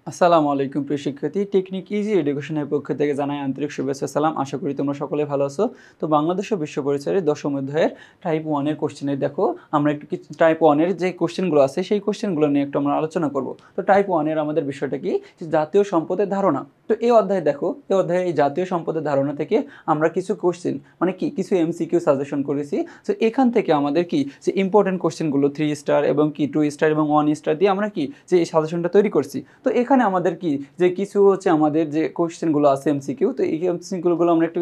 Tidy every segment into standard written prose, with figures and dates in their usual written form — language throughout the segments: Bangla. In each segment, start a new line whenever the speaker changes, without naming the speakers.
আসসালামু আলাইকুম প্রিয় শিক্ষার্থী, টেকনিক ইজি এডুকেশনের পক্ষ থেকে জানাই আন্তরিক শুভেচ্ছা সালাম। আশা করি তোমরা সকলে ভালো আছো। তো বাংলাদেশ ও বিশ্ব পরিচয়ের দশম অধ্যায়ের টাইপ 1 এর কোশ্চেনে দেখো আমরা একটু কিছু টাইপ 1 এর যে কোশ্চেনগুলো আছে সেই কোশ্চেনগুলো নিয়ে একটু আমরা আলোচনা করব। তো টাইপ 1 এর আমাদের বিষয়টা কি, যে জাতীয় সম্পদের ধারণা। তো এই অধ্যায়ে দেখো, এই অধ্যায়ে এই জাতীয় সম্পদের ধারণা থেকে আমরা কিছু কোশ্চেন মানে কি কিছু এমসিকিউ সাজেশন করেছি। তো এখান থেকে আমাদের কি যে ইম্পর্টেন্ট কোশ্চেনগুলো 3 স্টার এবং কি 2 স্টার এবং 1 স্টার দিয়ে আমরা কি যে এই সাজেশনটা তৈরি করছি। তো এখানে আমাদের কি যে কিছু হচ্ছে আমাদের যে কোশ্চেনগুলো আছে এমসিকিউ, তো এই এমসিকিউগুলো আমরা একটু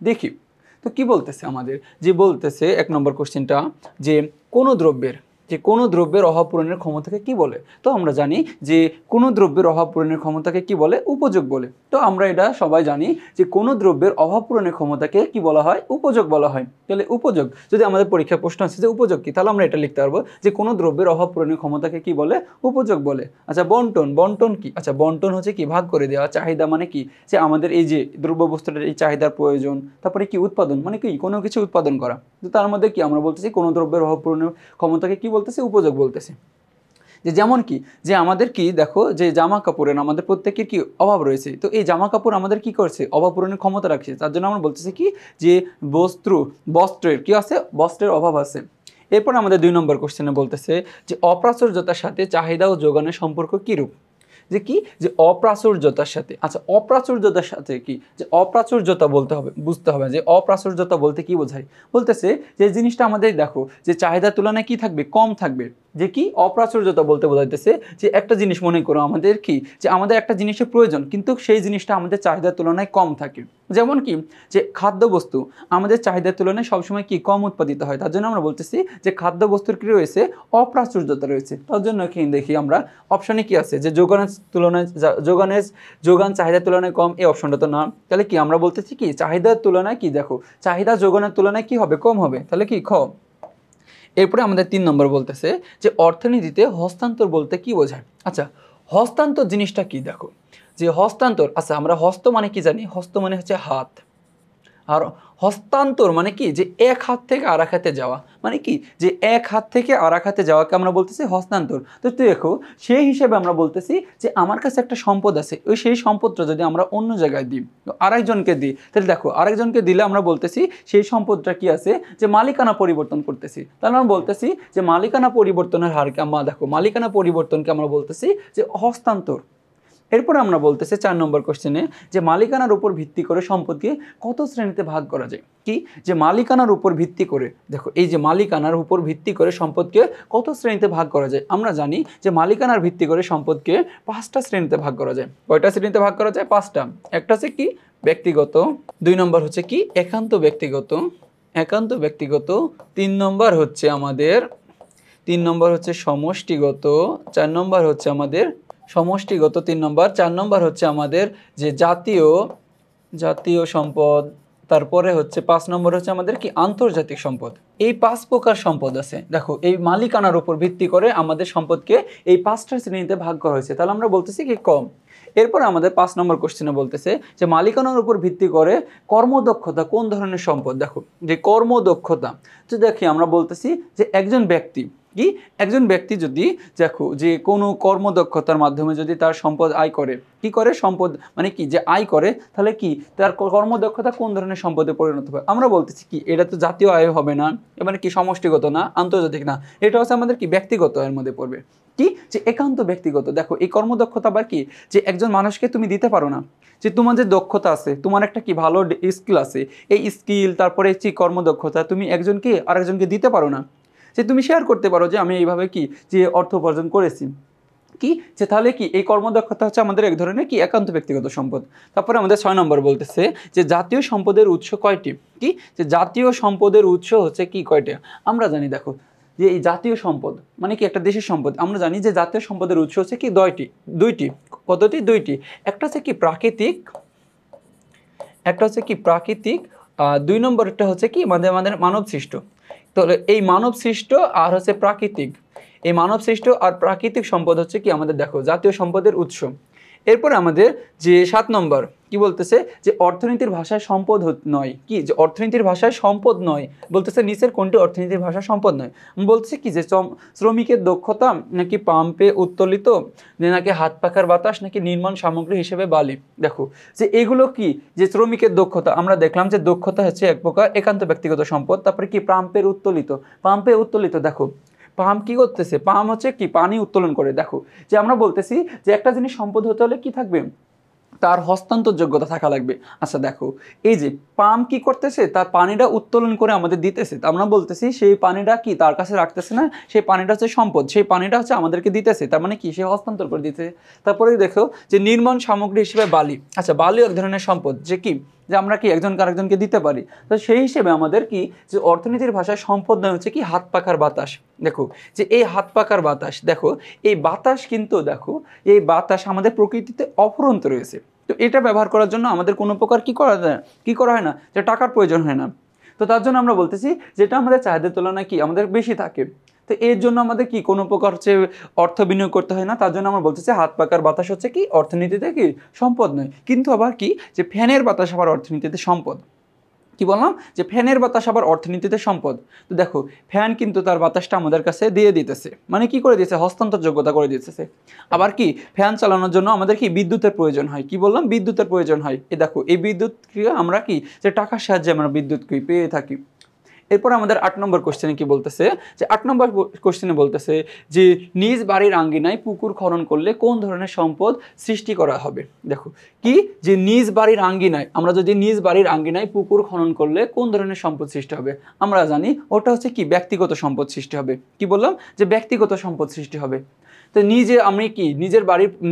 দেখি। তো কি বলতেছে আমাদের, যে বলতেছে 1 নম্বর কোশ্চেনটা, যে কোনো দ্রব্যের অভাব পূরণের ক্ষমতাকে কি বলে। তো আমরা জানি যে কোনো দ্রব্যের অভাব পূরণের ক্ষমতাকে কি বলে, উপযোগ বলে। তো আমরা এটা সবাই জানি যে কোনো দ্রব্যের অভাব পূরণের ক্ষমতাকে কি বলা হয়, উপযোগ বলা হয়। তাহলে উপযোগ, যদি আমাদের পরীক্ষা প্রশ্ন আছে যে উপযোগ কি, তাহলে আমরা এটা লিখতে পারবো যে কোনো দ্রব্যের অভাব পূরণের ক্ষমতাকে কি বলে, উপযোগ বলে। আচ্ছা বন্টন কি, আচ্ছা বন্টন হচ্ছে কি ভাগ করে দেওয়া। চাহিদা মানে কি, যে আমাদের এই যে দ্রব্য বস্তুটার এই চাহিদার প্রয়োজন। তারপরে কি উৎপাদন মানে কি কোনো কিছু উৎপাদন করা। তো তার মধ্যে কি আমরা বলতেছি কোনো দ্রব্যের অভাব পূরণের ক্ষমতাকে কি বলতেছি, উপযোগ বলতেছি। যে যেমন কি, যে আমাদের কি দেখো যে জামা কাপড়ের আমাদের প্রত্যেকের কি অভাব রয়েছে। তো এই জামা কাপড় আমাদের কি করছে, অভাব পূরণের ক্ষমতা রাখছে। তার জন্য আমরা বলতেছি কি যে বস্ত্রের কি আছে, বস্ত্রের অভাব আছে। এরপর আমাদের 2 নম্বর কোশ্চেনে বলতেছে যে অপ্রাচুর্যতার সাথে চাহিদা ও যোগানের সম্পর্ক কিরূপ। যে কি, যে অপ্রাচুর্যতার সাথে, আচ্ছা অপ্রাচুর্যতার সাথে কি, যে অপ্রাচুর্যতা বলতে হবে, বুঝতে হবে যে অপ্রাচুর্যতা বলতে কি বোঝায়। বলতেছে যে জিনিসটা আমাদের দেখো যে চাহিদার তুলনায় কি থাকবে, কম থাকবে। যে কি অপ্রাচুর্যতা বলতে বোঝাইতেছে যে একটা জিনিস মনে করো আমাদের কি, যে আমাদের একটা জিনিসের প্রয়োজন কিন্তু সেই জিনিসটা আমাদের চাহিদার তুলনায় কম থাকে। যেমন কি, যে খাদ্যবস্তু আমাদের চাহিদার তুলনায় সবসময় কি কম উৎপাদিত হয়। তার জন্য আমরা বলতেছি যে খাদ্যবস্তুর কি রয়েছে, অপ্রাচুর্যতা রয়েছে। তার জন্য কি দেখি আমরা অপশনে কি আছে, যে যোগান চাহিদার তুলনায় কম, এই অপশনটা তো না। তাহলে কি আমরা বলতেছি কি চাহিদার তুলনায় কি, দেখো চাহিদা যোগানের তুলনায় কি হবে, কম হবে। তাহলে কি খ। এরপরে আমাদের 3 নম্বর বলতেছে যে অর্থনীতিতে হস্তান্তর বলতে কি বোঝায়। আচ্ছা হস্তান্তর জিনিসটা কি, দেখো যে হস্তান্তর, আচ্ছা আমরা হস্ত মানে কি জানি, হস্ত মানে হচ্ছে হাত। আর হস্তান্তর মানে কি, যে এক হাত থেকে আর এক হাতে যাওয়া, মানে কি যে এক হাত থেকে আর এক হাতে যাওয়াকে আমরা বলতেছি হস্তান্তর। তো দেখো সেই হিসেবে আমরা বলতেছি যে আমার কাছে একটা সম্পদ আছে, ওই সেই সম্পদটা যদি আমরা অন্য জায়গায় দিই, আরেকজনকে দিই, তাহলে দেখো আরেকজনকে দিলে আমরা বলতেছি সেই সম্পদটা কি আছে, যে মালিকানা পরিবর্তন করতেছি। তাহলে আমরা বলতেছি যে মালিকানা পরিবর্তনের হারকে আমরা দেখো, মালিকানা পরিবর্তনকে আমরা বলতেছি যে হস্তান্তর। এরপর আমরা বলতেছি 4 নম্বর কোশ্চেনে, যে মালিকানার উপর ভিত্তি করে সম্পদকে কত শ্রেণীতে ভাগ করা যায়। কি, যে মালিকানার উপর ভিত্তি করে, দেখো এই যে মালিকানার উপর ভিত্তি করে সম্পদকে কত শ্রেণীতে ভাগ করা যায়। আমরা জানি যে মালিকানার ভিত্তি করে সম্পদকে 5টা শ্রেণীতে ভাগ করা যায়। কয়টা শ্রেণীতে ভাগ করা যায়, 5টা। একটা হচ্ছে কি ব্যক্তিগত, 2 নম্বর হচ্ছে কি একান্ত ব্যক্তিগত, 3 নম্বর হচ্ছে আমাদের 3 নম্বর হচ্ছে সমষ্টিগত, 4 নম্বর হচ্ছে আমাদের সমষ্টিগত 3 নম্বর, 4 নম্বর হচ্ছে আমাদের যে জাতীয় সম্পদ। তারপরে হচ্ছে 5 নম্বর হচ্ছে আমাদের কি আন্তর্জাতিক সম্পদ। এই 5 প্রকার সম্পদ আছে। দেখো এই মালিকানার উপর ভিত্তি করে আমাদের সম্পদকে এই 5টা শ্রেণীতে ভাগ করা হয়েছে। তাহলে আমরা বলতেছি কি কম। এরপর আমাদের 5 নম্বর কোশ্চেনে বলতেছে যে মালিকানার উপর ভিত্তি করে কর্মদক্ষতা কোন ধরনের সম্পদ। দেখো যে কর্মদক্ষতা, তো দেখি আমরা বলতেছি যে একজন ব্যক্তি যদি দেখো যে কোনো কর্মদক্ষতার মাধ্যমে যদি তার সম্পদ আয় করে, কি করে সম্পদ মানে কি যে আয় করে, তাহলে কি তার কর্মদক্ষতা কোন ধরনের সম্পদে পরিণত হয়। আমরা বলতেছি কি এটা তো জাতীয় আয় হবে না, মানে কি সমষ্টিগত না, আন্তর্জাতিক না, এটা হচ্ছে আমাদের কি ব্যক্তিগত আয়ের মধ্যে পড়বে। কি, যে একান্ত ব্যক্তিগত। দেখো এই কর্মদক্ষতা আবার কি, যে একজন মানুষকে তুমি দিতে পারো না, যে তোমার যে দক্ষতা আছে, তোমার একটা কি ভালো স্কিল আছে, এই স্কিল তারপরে যে কর্মদক্ষতা তুমি একজনকে আরেকজনকে দিতে পারো না। যে তুমি শেয়ার করতে পারো যে আমি এইভাবে কি যে অর্থ উপার্জন করেছি। কি, যে তাহলে কি এই কর্মদক্ষতা হচ্ছে আমাদের এক ধরনের কি একান্ত ব্যক্তিগত সম্পদ। তারপরে আমাদের 6 নম্বর বলতেছে যে জাতীয় সম্পদের উৎস কয়টি। কি, যে জাতীয় সম্পদের উৎস হচ্ছে কি কয়টা। আমরা জানি দেখো যে এই জাতীয় সম্পদ মানে কি একটা দেশের সম্পদ। আমরা জানি যে জাতীয় সম্পদের উৎস হচ্ছে কি দুইটি পদ্ধতি, দুইটি। একটা হচ্ছে কি প্রাকৃতিক, একটা হচ্ছে কি প্রাকৃতিক, 2 নম্বরটা হচ্ছে কি আমাদের মানব সৃষ্ট। তাহলে এই মানব সৃষ্ট আর হচ্ছে প্রাকৃতিক, এই মানব সৃষ্ট আর প্রাকৃতিক সম্পদ হচ্ছে কি আমাদের দেখো জাতীয় সম্পদের উৎস। এরপরে আমাদের যে 7 নম্বর কি বলতেছে যে অর্থনীতির ভাষায় সম্পদ নয়, কি যে অর্থনীতির ভাষায় সম্পদ নয়, বলতেছে নিচের কোনটি অর্থনীতির ভাষায় সম্পদ নয়। বলতেছে কি যে শ্রমিকের দক্ষতা নাকি পাম্পে উত্তোলিত, নাকি হাত পাখার বাতাস, নাকি নির্মাণ সামগ্রী হিসেবে বালি। দেখো যে এগুলো কি যে শ্রমিকের দক্ষতা, আমরা দেখলাম যে দক্ষতা হচ্ছে এক প্রকার একান্ত ব্যক্তিগত সম্পদ। তারপরে কি পাম্পে উত্তোলিত, দেখো পাম্প কি করতেছে, পাম্প হচ্ছে কি পানি উত্তোলন করে। দেখো যে আমরা বলতেছি যে একটা জিনিস সম্পদ হতে হলে কি থাকবে, তার হস্তান্তর যোগ্যতা থাকা লাগবে। আচ্ছা দেখো এই যে পাম্প কি করতেছে, তার পানিটা উত্তোলন করে আমাদের দিতেছে, আমরা বলতেছি সেই পানিটা কি তার কাছে রাখতেছে না, সেই পানিটা হচ্ছে সম্পদ, সেই পানিটা হচ্ছে আমাদেরকে দিতেছে, তার মানে কি সে হস্তান্তর করে দিতেছে। তারপরে দেখো যে নির্মাণ সামগ্রী হিসেবে বালি। আচ্ছা বালি এক ধরনের সম্পদ যে কি যে আমরা কি একজনকে আরেকজনকে দিতে পারি। তো সেই হিসেবে আমাদের কি যে অর্থনীতির ভাষায় সম্পদ নয় হচ্ছে কি হাত পাখার বাতাস। দেখো যে এই হাত পাখার বাতাস, দেখো এই বাতাস কিন্তু দেখো এই বাতাস আমাদের প্রকৃতিতে অফুরন্ত রয়েছে। তো এটা ব্যবহার করার জন্য আমাদের কোনো প্রকার কি করা হয় না যে টাকার প্রয়োজন হয় না। তো তার জন্য আমরা বলতেছি যেটা আমাদের চাহিদার তুলনায় কি আমাদের বেশি থাকে, তো এর জন্য আমাদের কি কোনো প্রকার হচ্ছে অর্থ বিনিয়োগ করতে হয় না। তার জন্য আমরা বলতেছি হাত পাকার বাতাস হচ্ছে কি অর্থনীতিতে কি সম্পদ নয়। কিন্তু আবার কি যে ফ্যানের বাতাস আবার অর্থনীতিতে সম্পদ। কি বললাম যে ফ্যানের বাতাস আবার অর্থনীতিতে সম্পদ। তো দেখো ফ্যান কিন্তু তার বাতাসটা আমাদের কাছে দিয়ে দিতেছে, মানে কি করে দিতেছে, হস্তান্তর যোগ্যতা করে দিতেছে। আবার কি ফ্যান চালানোর জন্য আমাদের কি বিদ্যুতের প্রয়োজন হয়, কি বললাম বিদ্যুতের প্রয়োজন হয়। এই দেখো এই বিদ্যুৎ আমরা কি যে টাকার সাহায্যে আমরা বিদ্যুৎ কি পেয়ে থাকি। এরপর আমাদের 8 নম্বর কোশ্চেনে কি বলতেছে যে 8 নম্বর কোশ্চেনে বলতেছে যে নিজ বাড়ির আঙ্গিনায় পুকুর খনন করলে কোন ধরনের সম্পদ সৃষ্টি করা হবে। দেখো কি যে নিজ বাড়ির আঙ্গিনায়, আমরা যদি নিজ বাড়ির আঙ্গিনায় পুকুর খনন করলে কোন ধরনের সম্পদ সৃষ্টি হবে, আমরা জানি ওটা হচ্ছে কি ব্যক্তিগত সম্পদ সৃষ্টি হবে। কি বললাম যে ব্যক্তিগত সম্পদ সৃষ্টি হবে। তো আমি কি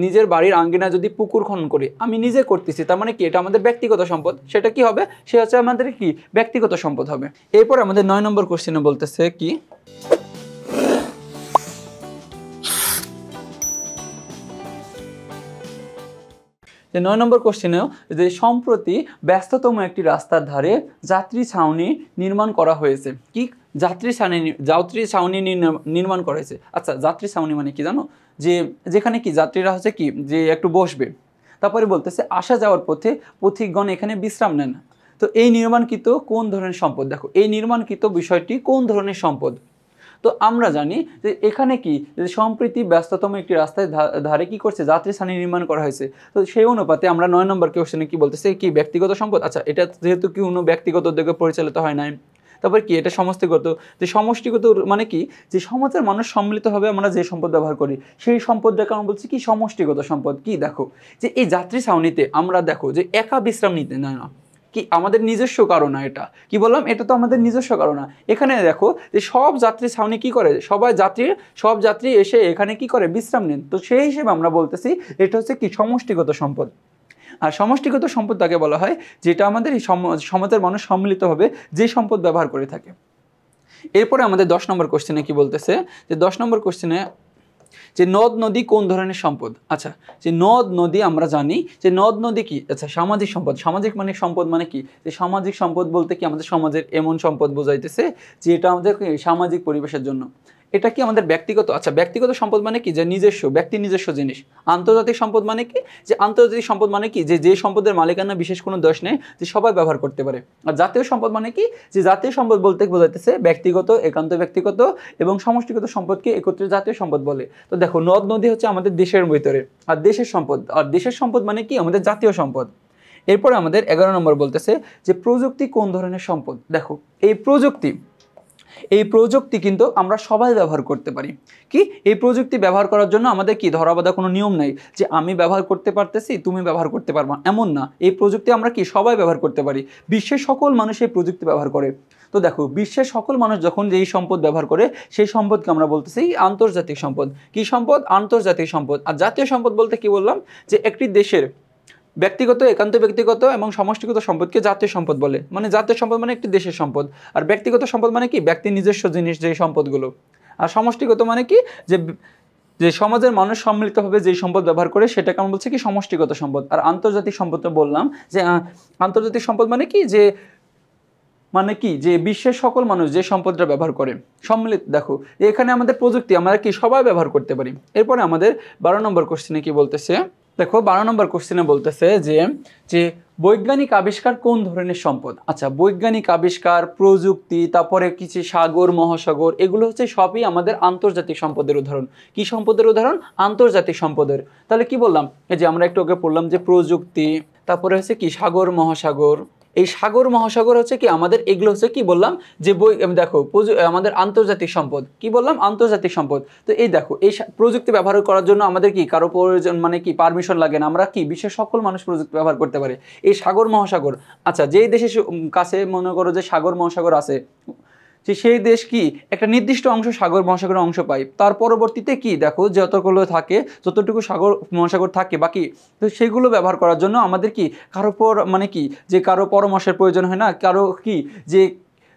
নিজের বাড়ির আঙ্গিনা যদি পুকুর খনন করি, আমি নিজে করতেছি, তার মানে কি এটা আমাদের ব্যক্তিগত সম্পদ, সেটা কি হবে সে হচ্ছে আমাদের কি ব্যক্তিগত সম্পদ হবে। এরপর আমাদের 9 নম্বর কোশ্চেনে বলতেছে কি যে 9 নম্বর কোশ্চেনেও যে সম্প্রতি ব্যস্ততম একটি রাস্তার ধারে যাত্রী ছাউনি নির্মাণ করা হয়েছে। কি যাত্রী ছাউনি নির্মাণ করা হয়েছে। আচ্ছা যাত্রী ছাউনি মানে কি জানো, যে যেখানে কি যাত্রীরা হচ্ছে কি যে একটু বসবে। তারপরে বলতেছে আসা যাওয়ার পথে পথিকগণ এখানে বিশ্রাম নেন। তো এই নির্মাণকৃত কোন ধরনের সম্পদ, দেখো এই নির্মাণকৃত বিষয়টি কোন ধরনের সম্পদ। তো আমরা জানি যে এখানে কি যে সম্প্রতি ব্যস্ততম একটি রাস্তায় ধারে কি করছে যাত্রী ছাউনি নির্মাণ করা হয়েছে। তো সেই অনুপাতে আমরা 9 নম্বর কোশ্চেনে কি বলতেছে কি ব্যক্তিগত সম্পদ। আচ্ছা এটা যেহেতু কি কোনো ব্যক্তিগত উদ্যোগে পরিচালিত হয় নাই, তারপর কি এটা সমষ্টিগত, যে সমষ্টিগত মানে কি যে সমাজের মানুষ সম্মিলিতভাবে আমরা যে সম্পদ ব্যবহার করি সেই সম্পদটাকে আমরা বলছি কি সমষ্টিগত সম্পদ। কি দেখো যে এই যাত্রী ছাউনিতে আমরা দেখো যে একা বিশ্রাম নিতে না, কি আমাদের নিজস্ব কারণ না, এটা কি বললাম এটা তো আমাদের নিজস্ব কারণ না। এখানে দেখো যে সব যাত্রী ছাউনি কি করে, সব যাত্রী এসে এখানে কি করে বিশ্রাম নেন। তো সেই হিসেবে আমরা বলতেছি এটা হচ্ছে কি সমষ্টিগত সম্পদ। আর সমষ্টিগত সম্পদ তাকে বলা হয় যেটা আমাদের এই সমাজের মানুষ সম্মিলিতভাবে যে সম্পদ ব্যবহার করে থাকে। এরপরে আমাদের 10 নম্বর কোশ্চেনে কি বলতেছে যে 10 নম্বর কোশ্চেনে যে নদ নদী কোন ধরনের সম্পদ। আচ্ছা যে নদ নদী আমরা জানি যে নদ নদী কি, আচ্ছা সামাজিক সম্পদ। সামাজিক মানে সম্পদ মানে কি যে সামাজিক সম্পদ বলতে কি আমাদের সমাজের এমন সম্পদ বোঝাইতেছে যে এটা আমাদের সামাজিক পরিবেশের জন্য। এটা কি আমাদের ব্যক্তিগত, আচ্ছা ব্যক্তিগত সম্পদ মানে কি যে ব্যক্তি নিজস্ব জিনিস। আন্তর্জাতিক সম্পদ মানে কি যে আন্তর্জাতিক সম্পদ মানে কি যে সম্পদের মালিকানা বিশেষ কোনো দোষ নেই, যে সবাই ব্যবহার করতে পারে। আর জাতীয় সম্পদ মানে কি যে জাতীয় সম্পদ বলতে বোঝাইতেছে ব্যক্তিগত, একান্ত ব্যক্তিগত এবং সমষ্টিগত সম্পদকে একত্রে জাতীয় সম্পদ বলে। তো দেখো নদ নদী হচ্ছে আমাদের দেশের ভিতরে আর দেশের সম্পদ মানে কি আমাদের জাতীয় সম্পদ। এরপরে আমাদের 11 নম্বর বলতেছে যে প্রযুক্তি কোন ধরনের সম্পদ। দেখো এই প্রযুক্তি কিন্তু আমরা সবাই ব্যবহার করতে পারি। কি এই প্রযুক্তি ব্যবহার করার জন্য আমাদের কি ধরাবাঁধা কোনো নিয়ম নেই যে আমি ব্যবহার করতে পারতেছি তুমি ব্যবহার করতে পারবা, এমন না। এই প্রযুক্তি আমরা কি সবাই ব্যবহার করতে পারি, বিশ্বের সকল মানুষ এই প্রযুক্তি ব্যবহার করে। তো দেখো বিশ্বের সকল মানুষ যখন যেই সম্পদ ব্যবহার করে সেই সম্পদকে আমরা বলতেছি আন্তর্জাতিক সম্পদ। কি সম্পদ, আন্তর্জাতিক সম্পদ। আর জাতীয় সম্পদ বলতে কি বললাম যে একটি দেশের ব্যক্তিগত, একান্ত ব্যক্তিগত এবং সমষ্টিগত সম্পদকে জাতীয় সম্পদ বলে। মানে জাতীয় সম্পদ মানে একটি দেশের সম্পদ, আর ব্যক্তিগত সম্পদ মানে কি ব্যক্তির নিজস্ব জিনিস যে সম্পদগুলো। আর সমষ্টিগত মানে কি যে সমাজের মানুষ সম্মিলিতভাবে যেই সম্পদ ব্যবহার করে সেটাকে আমরা বলছি কি সমষ্টিগত সম্পদ। আর আন্তর্জাতিক সম্পদটা বললাম যে আন্তর্জাতিক সম্পদ মানে কি যে বিশ্বের সকল মানুষ যে সম্পদটা ব্যবহার করে সম্মিলিত। দেখো এখানে আমাদের প্রযুক্তি আমরা কি সবাই ব্যবহার করতে পারি। এরপরে আমাদের 12 নম্বর কোশ্চেনে কি বলতেছে দেখো 12 নম্বর কোশ্চেনে বলতেছে যে যে বৈজ্ঞানিক আবিষ্কার কোন ধরনের সম্পদ। আচ্ছা, বৈজ্ঞানিক আবিষ্কার, প্রযুক্তি, তারপরে কিছু সাগর মহাসাগর, এগুলো হচ্ছে সবই আমাদের আন্তর্জাতিক সম্পদের উদাহরণ। কি সম্পদের উদাহরণ? আন্তর্জাতিক সম্পদের। তাহলে কি বললাম, এই যে আমরা একটু আগে পড়লাম যে প্রযুক্তি, তারপরে হচ্ছে কি সাগর মহাসাগর। এই সাগর মহাসাগর হচ্ছে কি আমাদের, এগুলো হচ্ছে কি বললাম যে দেখো আমাদের আন্তর্জাতিক সম্পদ। কি বললাম? আন্তর্জাতিক সম্পদ। তো এই দেখো এই প্রযুক্তি ব্যবহার করার জন্য আমাদের কি কারো প্রয়োজন, মানে কি পারমিশন লাগে না, আমরা কি বিশ্বের সকল মানুষ প্রযুক্তি ব্যবহার করতে পারে। এই সাগর মহাসাগর, আচ্ছা যেই দেশের কাছে মনে করো যে সাগর মহাসাগর আছে, যে সেই দেশ কি একটা নির্দিষ্ট অংশ সাগর মহাসাগরের অংশ পায়, তার পরবর্তীতে কি দেখো যতগুলো থাকে, যতটুকু সাগর মহাসাগর থাকে বাকি, তো সেগুলো ব্যবহার করার জন্য আমাদের কি কারো মানে কি যে কারো পরামর্শের প্রয়োজন হয় না, কারো কি যে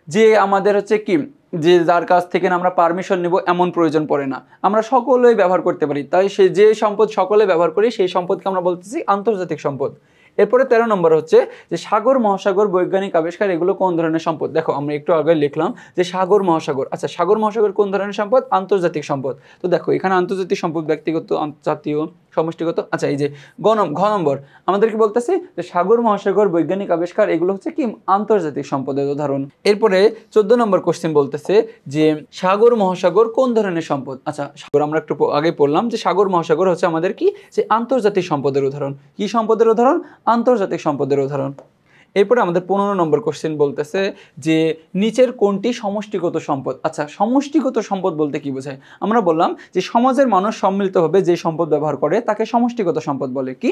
যে আমাদের হচ্ছে কি যে যার কাছ থেকে আমরা পারমিশন নেব এমন প্রয়োজন পড়ে না, আমরা সকলেই ব্যবহার করতে পারি। তাই সে যে সম্পদ সকলে ব্যবহার করি সেই সম্পদকে আমরা বলতেছি আন্তর্জাতিক সম্পদ। এরপরে 13 নম্বর হচ্ছে যে সাগর মহাসাগর, বৈজ্ঞানিক আবিষ্কার, এগুলো কোন ধরনের সম্পদ। দেখো আমরা একটু আগে লিখলাম যে সাগর মহাসাগর। আচ্ছা, সাগর মহাসাগর কোন ধরনের সম্পদ? আন্তর্জাতিক সম্পদ। তো দেখো এখানে আন্তর্জাতিক সম্পদ ব্যক্তিগত, জাতীয়, সমষ্টিগত। আচ্ছা, এই যে ঘ নম্বর আমাদের কি বলতেছে যে সাগর মহাসাগর, বৈজ্ঞানিক আবিষ্কার, এগুলো হচ্ছে কি আন্তর্জাতিক সম্পদের উদাহরণ। এরপরে 14 নম্বর কোশ্চেন বলতেছে যে সাগর মহাসাগর কোন ধরনের সম্পদ। আচ্ছা, সাগর আমরা একটু আগে পড়লাম যে সাগর মহাসাগর হচ্ছে আমাদের কি যে আন্তর্জাতিক সম্পদের উদাহরণ। কি সম্পদের উদাহরণ? আন্তর্জাতিক সম্পদের উদাহরণ। এরপরে আমাদের 15 নম্বর কোশ্চেন বলতেছে যে নিচের কোনটি সমষ্টিগত সম্পদ। আচ্ছা, সমষ্টিগত সম্পদ বলতে কি বোঝায়? আমরা বললাম যে সমাজের মানুষ সম্মিলিতভাবে যে সম্পদ ব্যবহার করে তাকে সমষ্টিগত সম্পদ বলে। কি?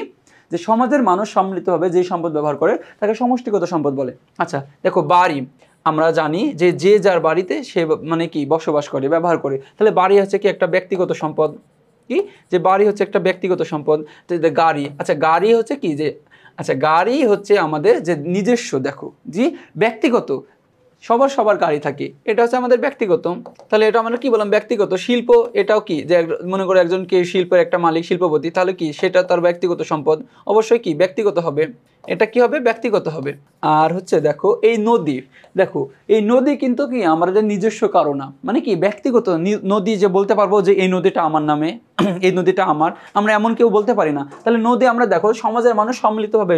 যে সমাজের মানুষ সম্মিলিতভাবে যে সম্পদ ব্যবহার করে তাকে সমষ্টিগত সম্পদ বলে। আচ্ছা দেখো, বাড়ি আমরা জানি যে যে যার বাড়িতে সে মানে কি বসবাস করে, ব্যবহার করে, তাহলে বাড়ি হচ্ছে কি একটা ব্যক্তিগত সম্পদ। কি? যে বাড়ি হচ্ছে একটা ব্যক্তিগত সম্পদ। গাড়ি, আচ্ছা গাড়ি হচ্ছে কি যে, আচ্ছা গাড়ি হচ্ছে আমাদের যে নিজস্ব, দেখো জি ব্যক্তিগত, সবার গাড়ি থাকে, এটা হচ্ছে আমাদের ব্যক্তিগত। তাহলে এটা আমরা কি বললাম? ব্যক্তিগত। শিল্প, এটাও কি যে মনে করো একজনকে শিল্পের একটা মালিক, শিল্পপতি, তাহলে কি সেটা তার ব্যক্তিগত সম্পদ, অবশ্যই কি ব্যক্তিগত হবে। এটা কি হবে? ব্যক্তিগত হবে। আর হচ্ছে দেখো এই নদী, দেখো এই নদী কিন্তু কি আমাদের নিজস্ব কারো না, মানে কি ব্যক্তিগত নদী, যে বলতে পারবো যে এই নদীটা আমার নামে, এই নদীটা আমার, আমরা এমন কেউ বলতে পারি না। তাহলে নদী আমরা দেখো সমাজের মানুষ সম্মিলিতভাবে,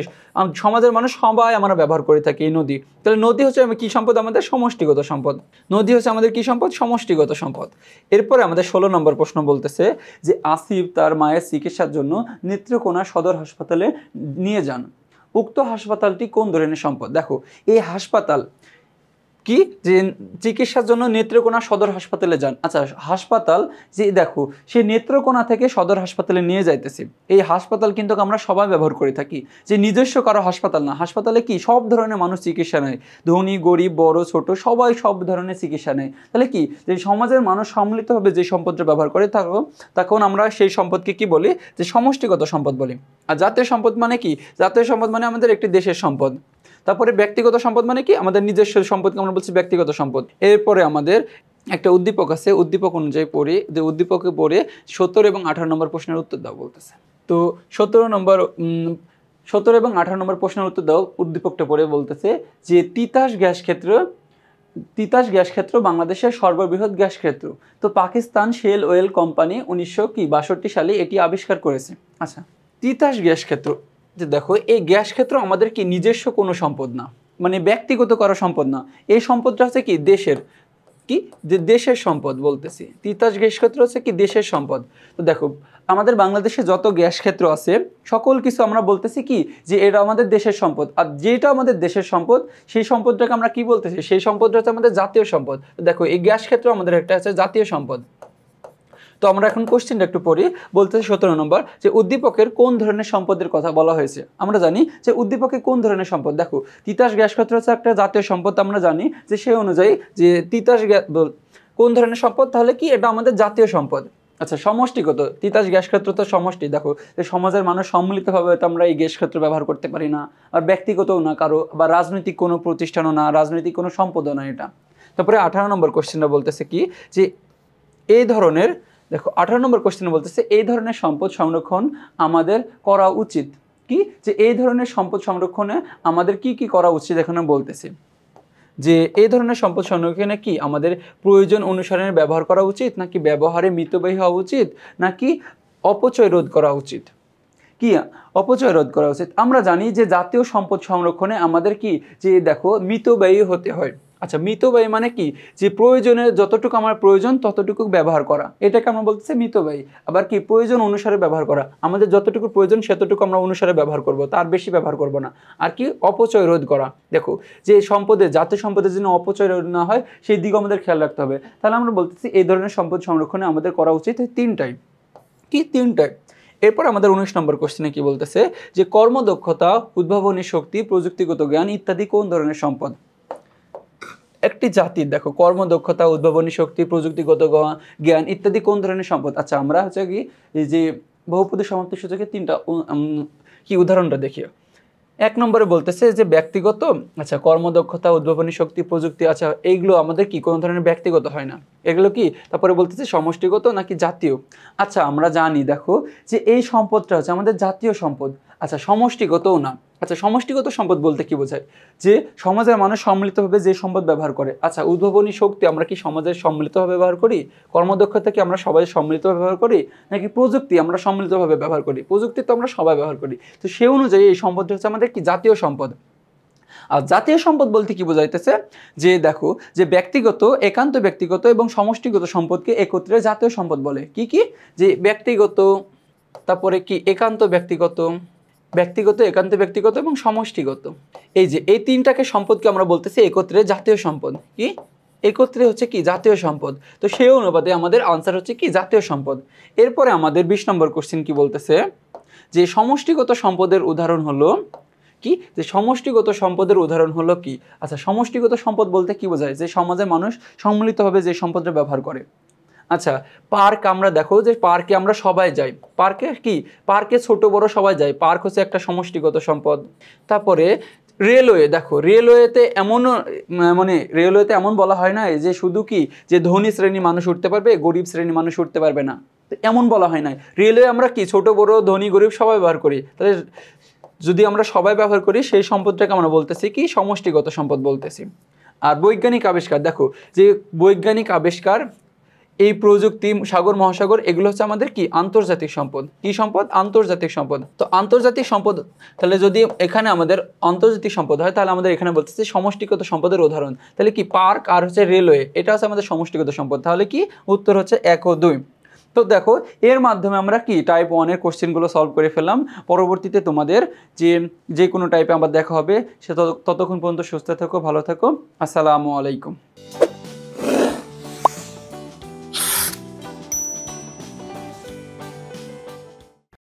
সমাজের মানুষ সবাই আমরা ব্যবহার করে থাকি এই নদী। তাহলে নদী হচ্ছে কি সম্পদ? আমাদের সমষ্টিগত সম্পদ। নদী হচ্ছে আমাদের কি সম্পদ? সমষ্টিগত সম্পদ। এরপরে আমাদের 16 নম্বর প্রশ্ন বলতেছে যে আসিফ তার মায়ের চিকিৎসার জন্য নেত্রকোনা সদর হাসপাতালে নিয়ে যান, উক্ত হাসপাতালটি কোন ধরনের সম্পদ। দেখো এই হাসপাতাল কি যে চিকিৎসার জন্য নেত্রকোনা সদর হাসপাতালে যান। আচ্ছা, হাসপাতাল যে দেখো সে নেত্রকোনা থেকে সদর হাসপাতালে নিয়ে যাইতেছি, এই হাসপাতাল কিন্তু আমরা সবাই ব্যবহার করে থাকি, যে নিজস্ব কারো হাসপাতাল না। হাসপাতালে কি সব ধরনের মানুষ চিকিৎসা নেয়, ধনী গরিব বড় ছোট সবাই সব ধরনের চিকিৎসা নেয়। তাহলে কি যে সমাজের মানুষ সম্মিলিতভাবে যে সম্পদটা ব্যবহার করে থাকো, তখন আমরা সেই সম্পদকে কি বলি? যে সমষ্টিগত সম্পদ বলি। আর জাতীয় সম্পদ মানে কি? জাতীয় সম্পদ মানে আমাদের একটি দেশের সম্পদ। তারপরে ব্যক্তিগত সম্পদ মানে কি? আমাদের নিজস্ব সম্পদকে আমরা বলছি ব্যক্তিগত সম্পদ। এরপরে আমাদের একটা উদ্দীপক আছে, উদ্দীপক অনুযায়ী পড়ে, যে উদ্দীপকে পড়ে 17 এবং 18 নম্বর প্রশ্নের উত্তর দাও বলতেছে। তো 17 এবং 18 নম্বর প্রশ্নের উত্তর দাও। উদ্দীপকটা পড়ে বলতেছে যে তিতাস গ্যাস ক্ষেত্র বাংলাদেশের সর্ববৃহৎ গ্যাস ক্ষেত্র। তো পাকিস্তান শেল ওয়েল কোম্পানি 1962 সালে এটি আবিষ্কার করেছে। আচ্ছা, তিতাস গ্যাস ক্ষেত্র, যে দেখো এই গ্যাস ক্ষেত্র আমাদের কি নিজস্ব কোনো সম্পদ না, মানে ব্যক্তিগত করা সম্পদ না। এই সম্পদটা হচ্ছে কি দেশের, কি যে দেশের সম্পদ বলতেছি। তিতাস গ্যাস ক্ষেত্র হচ্ছে কি দেশের সম্পদ। তো দেখো আমাদের বাংলাদেশে যত গ্যাস ক্ষেত্র আছে সকল কিছু আমরা বলতেছি কি যে এটা আমাদের দেশের সম্পদ। আর যেটা আমাদের দেশের সম্পদ সেই সম্পদটাকে আমরা কি বলতেছি? সেই সম্পদটা হচ্ছে আমাদের জাতীয় সম্পদ। তো দেখো এই গ্যাস ক্ষেত্র আমাদের একটা আছে জাতীয় সম্পদ। তো আমরা এখন কোশ্চেনটা একটু পড়ি। বলতেছে 17 নম্বর যে উদ্দীপকের কোন ধরনের সম্পদের কথা বলা হয়েছে। আমরা জানি যে উদ্দীপকে কোন ধরনের সম্পদ, দেখো তিতাস গ্যাস ক্ষেত্র হচ্ছে একটা জাতীয় সম্পদ, আমরা জানি যে সেই অনুযায়ী যে তিতাস গ্যাস কোন ধরনের সম্পদ, তাহলে কি এটা আমাদের জাতীয় সম্পদ। আচ্ছা, সমষ্টিগত, তিতাস গ্যাস ক্ষেত্র তো সমষ্টি, দেখো যে সমাজের মানুষ সম্মিলিতভাবে তো আমরা এই গ্যাস ক্ষেত্র ব্যবহার করতে পারি না, আর ব্যক্তিগতও না কারো, বা রাজনৈতিক কোনো প্রতিষ্ঠানও না, রাজনৈতিক কোনো সম্পদও না এটা। তারপরে 18 নম্বর কোশ্চেনটা বলতেছে কি যে এই ধরনের, দেখো 18 নম্বর কোশ্চেনে বলতেছে এই ধরনের সম্পদ সংরক্ষণ আমাদের করা উচিত। কি যে এই ধরনের সম্পদ সংরক্ষণে আমাদের কি কি করা উচিত এখানে বলতেছে, যে এই ধরনের সম্পদ সংরক্ষণে কি আমাদের প্রয়োজন অনুসারে ব্যবহার করা উচিত, নাকি ব্যবহারে মিতব্যয়ী হওয়া উচিত, নাকি অপচয় রোধ করা উচিত। কি অপচয় রোধ করা উচিত। আমরা জানি যে জাতীয় সম্পদ সংরক্ষণে আমাদের কি যে দেখো মিতব্যয়ী হতে হয়। আচ্ছা মিতব্যয়ী মানে কি যে প্রয়োজনে যতটুকু আমার প্রয়োজন ততটুকু ব্যবহার করা, এটাকে আমরা বলতেছি মিতব্যয়ী। আবার কি প্রয়োজন অনুসারে ব্যবহার করা, আমাদের যতটুকু প্রয়োজন সেতটুকু আমরা অনুসারে ব্যবহার করব, তার বেশি ব্যবহার করব না। আর কি অপচয় রোধ করা, দেখো যে সম্পদের জাতীয় সম্পদের জন্য অপচয় রোধ না হয় সেই দিকে আমাদের খেয়াল রাখতে হবে। তাহলে আমরা বলতেছি এই ধরনের সম্পদ সংরক্ষণে আমাদের করা উচিত তিনটাই। কি তিনটাই। এরপর আমাদের 19 নম্বর কোশ্চেনে কি বলতেছে যে কর্মদক্ষতা, উদ্ভাবনী শক্তি, প্রযুক্তিগত জ্ঞান ইত্যাদি কোন ধরনের সম্পদ। একটি জাতির দেখো কর্মদক্ষতা, উদ্ভাবনী শক্তি, প্রযুক্তিগত জ্ঞান ইত্যাদি কোন ধরনের সম্পদ। আচ্ছা আমরা হচ্ছে কি এই যে বহুপদী সমাপ্তি সূচকে তিনটা কি উদাহরণটা দেখি। 1 নম্বরে বলতেছে যে ব্যক্তিগত, আচ্ছা কর্মদক্ষতা, উদ্ভাবনী শক্তি, প্রযুক্তি, আচ্ছা এইগুলো আমাদের কি কোনো ধরনের ব্যক্তিগত হয় না, এগুলো কি। তারপরে বলতেছে সমষ্টিগত নাকি জাতীয়। আচ্ছা আমরা জানি দেখো যে এই সম্পদটা হচ্ছে আমাদের জাতীয় সম্পদ। আচ্ছা সমষ্টিগতও না। আচ্ছা সমষ্টিগত সম্পদ বলতে কি বোঝায় যে সমাজের মানুষ সম্মিলিতভাবে যে সম্পদ ব্যবহার করে। আচ্ছা উদ্ভাবনী শক্তি আমরা কি সমাজের সম্মিলিতভাবে ব্যবহার করি, কর্মদক্ষতা কি আমরা সবাই সম্মিলিতভাবে ব্যবহার করি, নাকি প্রযুক্তি আমরা সম্মিলিতভাবে ব্যবহার করি। প্রযুক্তি তো আমরা সবাই ব্যবহার করি, তো সেই অনুযায়ী এই সম্পদটা হচ্ছে আমাদের কি জাতীয় সম্পদ। আর জাতীয় সম্পদ বলতে কি বোঝাইতেছে যে দেখো যে ব্যক্তিগত, একান্ত ব্যক্তিগত এবং সমষ্টিগত সম্পদকে একত্রে জাতীয় সম্পদ বলে। কি কি যে ব্যক্তিগত, তারপরে কি একান্ত ব্যক্তিগত, ব্যক্তিগত, একান্ত ব্যক্তিগত এবং সমষ্টিগত, এই যে এই তিনটাকে সম্পদকে আমরা বলতেছি একত্রে জাতীয় সম্পদ। কি একত্রে হচ্ছে কি জাতীয় সম্পদ। তো সেই অনুপাতে আমাদের আনসার হচ্ছে কি জাতীয় সম্পদ। এরপরে আমাদের 20 নম্বর কোশ্চেন কি বলতেছে যে সমষ্টিগত সম্পদের উদাহরণ হলো কি, যে সমষ্টিগত সম্পদের উদাহরণ হলো কি। আচ্ছা সমষ্টিগত সম্পদ বলতে কি বোঝায় যে সমাজে মানুষ সম্মিলিতভাবে যে সম্পদটা ব্যবহার করে। আচ্ছা পার্ক, আমরা দেখো যে পার্কে আমরা সবাই যাই, পার্কে কি পার্কে ছোট বড় সবাই যায়, পার্ক হচ্ছে একটা সমষ্টিগত সম্পদ। তারপরে রেলওয়ে, দেখো রেলওয়েতে এমনও মানে রেলওয়েতে এমন বলা হয় না যে শুধু কি যে ধনী শ্রেণী মানুষ উঠতে পারবে, গরিব শ্রেণী মানুষ উঠতে পারবে না, এমন বলা হয় না। রেলওয়ে আমরা কি ছোট বড় ধনী গরিব সবাই ব্যবহার করি, তাহলে যদি আমরা সবাই ব্যবহার করি সেই সম্পদটাকে আমরা বলতেছি কি সমষ্টিগত সম্পদ বলতেছি। আর বৈজ্ঞানিক আবিষ্কার, দেখো যে বৈজ্ঞানিক আবিষ্কার, এই প্রযুক্তি, সাগর মহাসাগর, এগুলো হচ্ছে আমাদের কি আন্তর্জাতিক সম্পদ। কি সম্পদ, আন্তর্জাতিক সম্পদ। তো আন্তর্জাতিক সম্পদ, তাহলে যদি এখানে আমাদের আন্তর্জাতিক সম্পদ হয় তাহলে আমাদের এখানে বলতেছে সমষ্টিগত সম্পদের উদাহরণ। তাহলে কি পার্ক আর হচ্ছে রেলওয়ে, এটা হচ্ছে আমাদের সমষ্টিগত সম্পদ। তাহলে কি উত্তর হচ্ছে 1 ও 2। তো দেখো এর মাধ্যমে আমরা কি টাইপ 1 এর কোশ্চেনগুলো সলভ করে ফেললাম। পরবর্তীতে তোমাদের যে কোনো টাইপে আবার দেখা হবে। সে ততক্ষণ পর্যন্ত সুস্থ থাকো, ভালো থাকো। আসসালামু আলাইকুম।